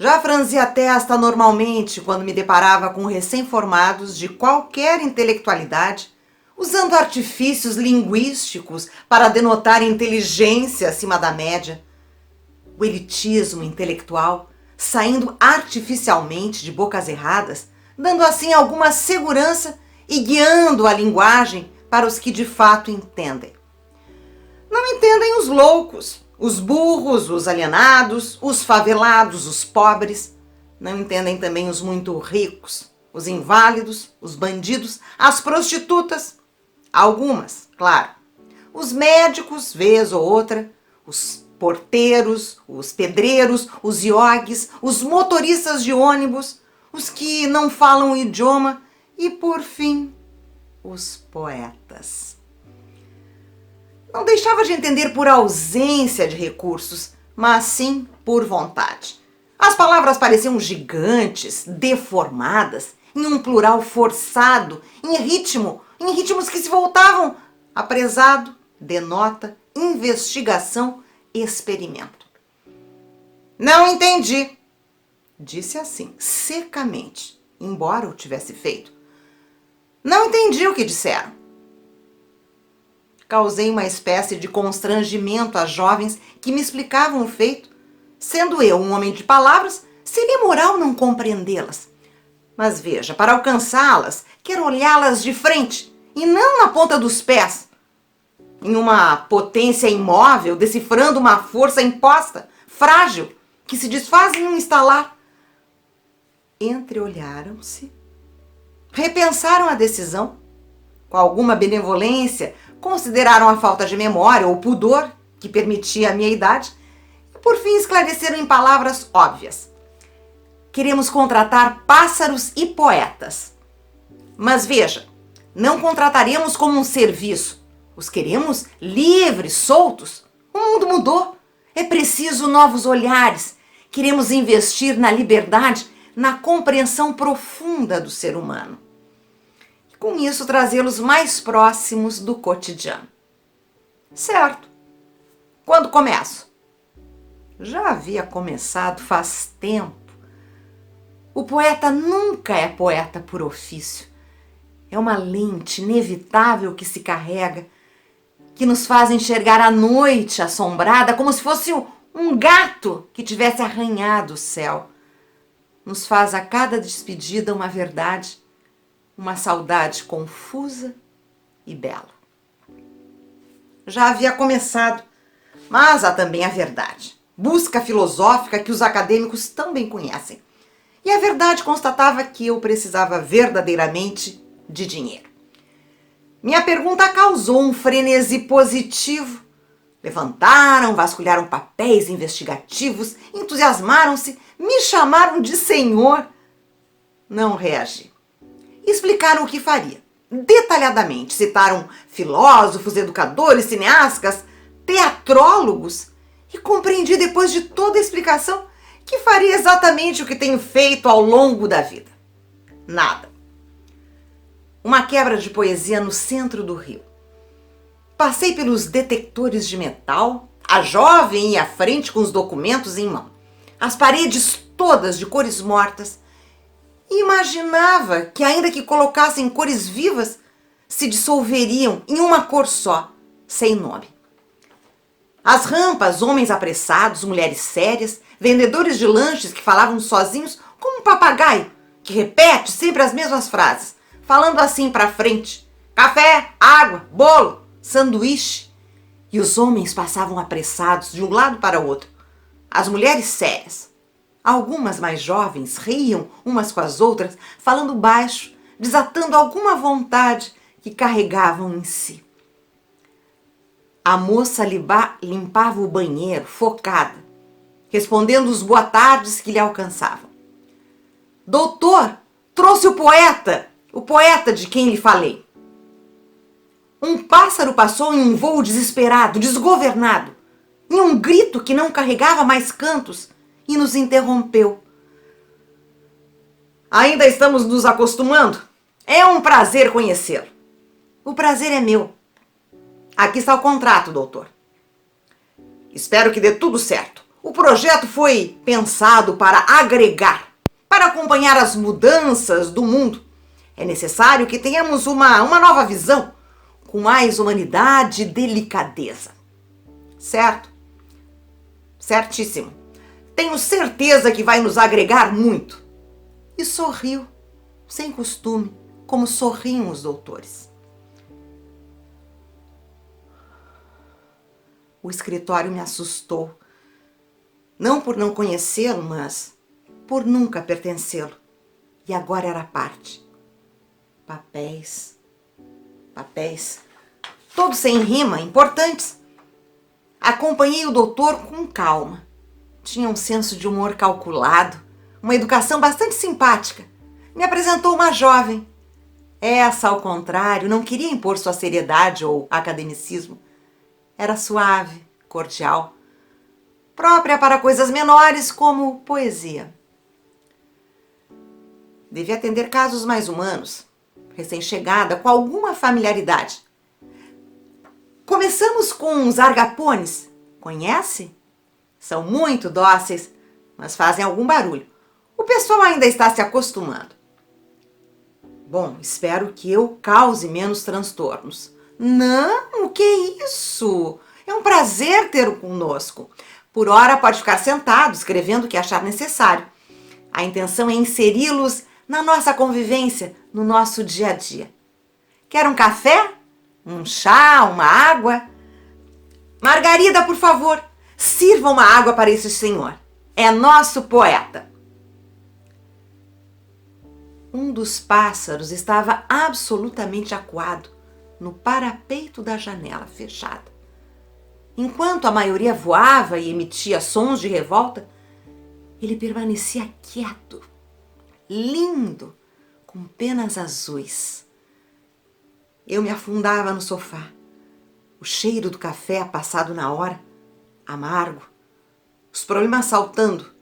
Já franzia a testa normalmente quando me deparava com recém-formados de qualquer intelectualidade, usando artifícios linguísticos para denotar inteligência acima da média. O elitismo intelectual saindo artificialmente de bocas erradas, dando assim alguma segurança e guiando a linguagem para os que de fato entendem. Não entendem os loucos, os burros, os alienados, os favelados, os pobres. Não entendem também os muito ricos, os inválidos, os bandidos, as prostitutas. Algumas, claro. Os médicos, vez ou outra, os porteiros, os pedreiros, os iogues, os motoristas de ônibus, os que não falam o idioma e, por fim, os poetas. Não deixava de entender por ausência de recursos, mas sim por vontade. As palavras pareciam gigantes, deformadas, em um plural forçado, em ritmos que se voltavam apressado, denota, investigação, experimento. Não entendi, disse assim, secamente, embora o tivesse feito. Não entendi o que disseram. Causei uma espécie de constrangimento às jovens que me explicavam o feito. Sendo eu um homem de palavras, seria moral não compreendê-las. Mas veja, para alcançá-las, quero olhá-las de frente e não na ponta dos pés. Em uma potência imóvel, decifrando uma força imposta, frágil, que se desfaz em um estalar. Entreolharam-se, repensaram a decisão, com alguma benevolência, consideraram a falta de memória ou pudor que permitia a minha idade e, por fim, esclareceram em palavras óbvias. Queremos contratar pássaros e poetas. Mas veja, não contrataremos como um serviço. Os queremos livres, soltos. O mundo mudou. É preciso novos olhares. Queremos investir na liberdade, na compreensão profunda do ser humano. E com isso trazê-los mais próximos do cotidiano. Certo. Quando começo? Já havia começado faz tempo. O poeta nunca é poeta por ofício. É uma lente inevitável que se carrega, que nos faz enxergar a noite assombrada como se fosse um gato que tivesse arranhado o céu. Nos faz a cada despedida uma verdade, uma saudade confusa e bela. Já havia começado, mas há também a verdade, busca filosófica que os acadêmicos tão bem conhecem. E a verdade constatava que eu precisava verdadeiramente de dinheiro. Minha pergunta causou um frenesi positivo. Levantaram, vasculharam papéis investigativos, entusiasmaram-se, me chamaram de senhor. Não reagi. Explicaram o que faria. Detalhadamente citaram filósofos, educadores, cineastas, teatrólogos e compreendi depois de toda a explicação que faria exatamente o que tenho feito ao longo da vida. Nada. Uma quebra de poesia no centro do rio. Passei pelos detectores de metal, a jovem ia à frente com os documentos em mão, as paredes todas de cores mortas, e imaginava que, ainda que colocassem cores vivas, se dissolveriam em uma cor só, sem nome. As rampas, homens apressados, mulheres sérias, vendedores de lanches que falavam sozinhos como um papagaio, que repete sempre as mesmas frases, falando assim para frente: café, água, bolo, sanduíche. E os homens passavam apressados de um lado para o outro. As mulheres sérias. Algumas mais jovens riam umas com as outras, falando baixo, desatando alguma vontade que carregavam em si. A moça limpava o banheiro, focada, respondendo os boa tardes que lhe alcançavam. Doutor, trouxe o poeta de quem lhe falei. Um pássaro passou em um voo desesperado, desgovernado, em um grito que não carregava mais cantos, e nos interrompeu. Ainda estamos nos acostumando? É um prazer conhecê-lo. O prazer é meu. Aqui está o contrato, doutor. Espero que dê tudo certo. O projeto foi pensado para agregar, para acompanhar as mudanças do mundo. É necessário que tenhamos uma nova visão, com mais humanidade e delicadeza. Certo? Certíssimo. Tenho certeza que vai nos agregar muito. E sorriu, sem costume, como sorriam os doutores. O escritório me assustou. Não por não conhecê-lo, mas por nunca pertencê-lo. E agora era parte. Papéis, todos sem rima, importantes. Acompanhei o doutor com calma. Tinha um senso de humor calculado, uma educação bastante simpática. Me apresentou uma jovem. Essa, ao contrário, não queria impor sua seriedade ou academicismo. Era suave, cordial, própria para coisas menores como poesia. Devia atender casos mais humanos, recém-chegada, com alguma familiaridade. Começamos com os argapones. Conhece? São muito dóceis, mas fazem algum barulho. O pessoal ainda está se acostumando. Bom, espero que eu cause menos transtornos. Não, o que é isso? É um prazer tê-lo conosco. Por hora pode ficar sentado, escrevendo o que achar necessário. A intenção é inseri-los na nossa convivência, no nosso dia a dia. Quer um café? Um chá? Uma água? Margarida, por favor, sirva uma água para esse senhor. É nosso poeta. Um dos pássaros estava absolutamente acuado no parapeito da janela fechada. Enquanto a maioria voava e emitia sons de revolta, ele permanecia quieto, lindo, com penas azuis. Eu me afundava no sofá. O cheiro do café passado na hora, amargo, os problemas saltando.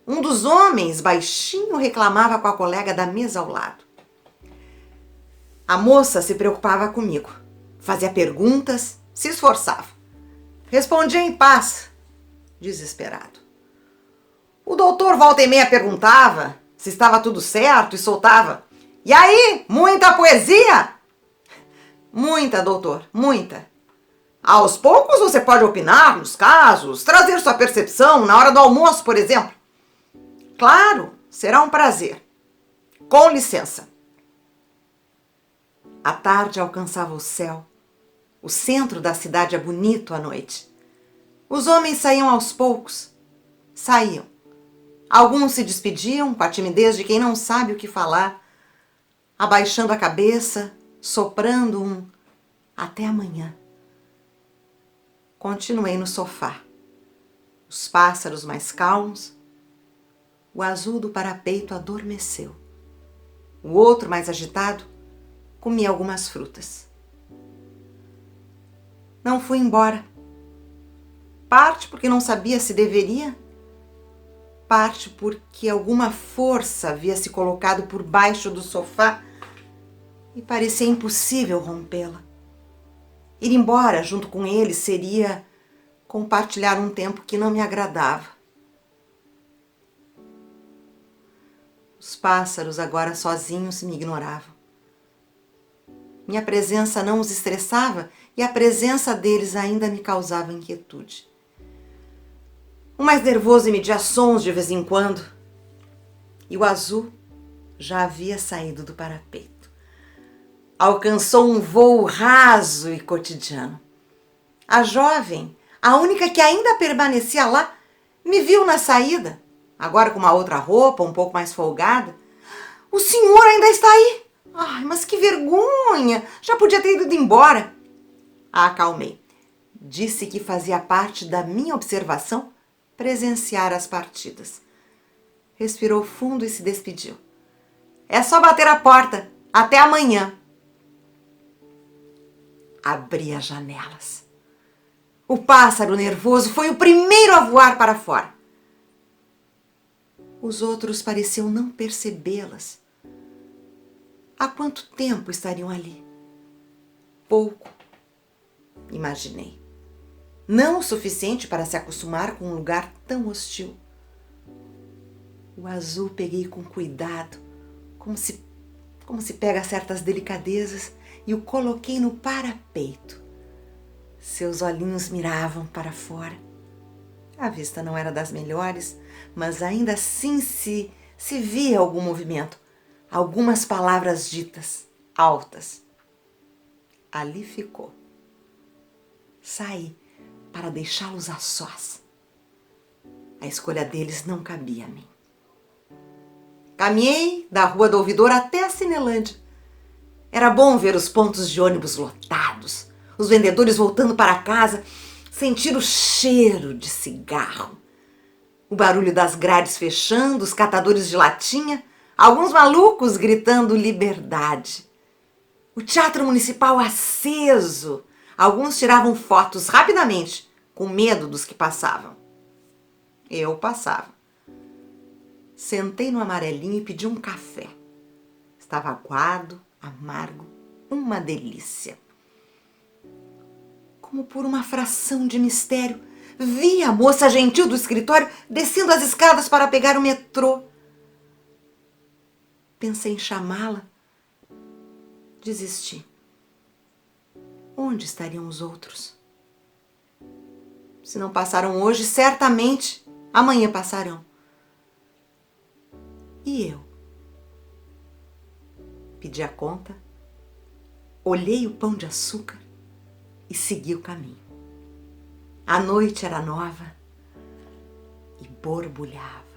Um dos homens, baixinho, reclamava com a colega da mesa ao lado. A moça se preocupava comigo, fazia perguntas, se esforçava. Respondia em paz, desesperado. O doutor volta e meia perguntava se estava tudo certo e soltava: "E aí, muita poesia?" "Muita, doutor, muita." "Aos poucos você pode opinar nos casos, trazer sua percepção na hora do almoço, por exemplo." "Claro, será um prazer. Com licença." A tarde alcançava o céu. O centro da cidade é bonito à noite. Os homens saíam aos poucos. Saíam. Alguns se despediam com a timidez de quem não sabe o que falar, abaixando a cabeça, soprando um "até amanhã." Continuei no sofá. Os pássaros mais calmos. O azul do parapeito adormeceu. O outro, mais agitado, comia algumas frutas. Não fui embora. Parte porque não sabia se deveria, parte porque alguma força havia se colocado por baixo do sofá e parecia impossível rompê-la. Ir embora junto com ele seria compartilhar um tempo que não me agradava. Os pássaros, agora sozinhos, me ignoravam. Minha presença não os estressava e a presença deles ainda me causava inquietude. O mais nervoso emitia sons de vez em quando, e o azul já havia saído do parapeito. Alcançou um voo raso e cotidiano. A jovem, a única que ainda permanecia lá, me viu na saída, agora com uma outra roupa, um pouco mais folgada. "O senhor ainda está aí? Ai, mas que vergonha! Já podia ter ido embora." A acalmei. Disse que fazia parte da minha observação presenciar as partidas. Respirou fundo e se despediu. "É só bater a porta. Até amanhã." Abri as janelas. O pássaro nervoso foi o primeiro a voar para fora. Os outros pareciam não percebê-las. Há quanto tempo estariam ali? Pouco, imaginei. não o suficiente para se acostumar com um lugar tão hostil. O azul peguei com cuidado, como se pega certas delicadezas, e o coloquei no parapeito. Seus olhinhos miravam para fora. A vista não era das melhores, mas ainda assim se via algum movimento, algumas palavras ditas, altas. Ali ficou. Saí para deixá-los a sós. A escolha deles não cabia a mim. Caminhei da Rua do Ouvidor até a Cinelândia. Era bom ver os pontos de ônibus lotados, os vendedores voltando para casa, sentir o cheiro de cigarro, o barulho das grades fechando, os catadores de latinha, alguns malucos gritando liberdade. O Teatro Municipal aceso. Alguns tiravam fotos rapidamente, com medo dos que passavam. Eu passava. Sentei no amarelinho e pedi um café. Estava aguado, amargo, uma delícia. Como por uma fração de mistério, vi a moça gentil do escritório descendo as escadas para pegar o metrô. Pensei em chamá-la. Desisti. Onde estariam os outros? Se não passaram hoje, certamente amanhã passarão. E eu? Pedi a conta, olhei o pão de açúcar e segui o caminho. A noite era nova e borbulhava.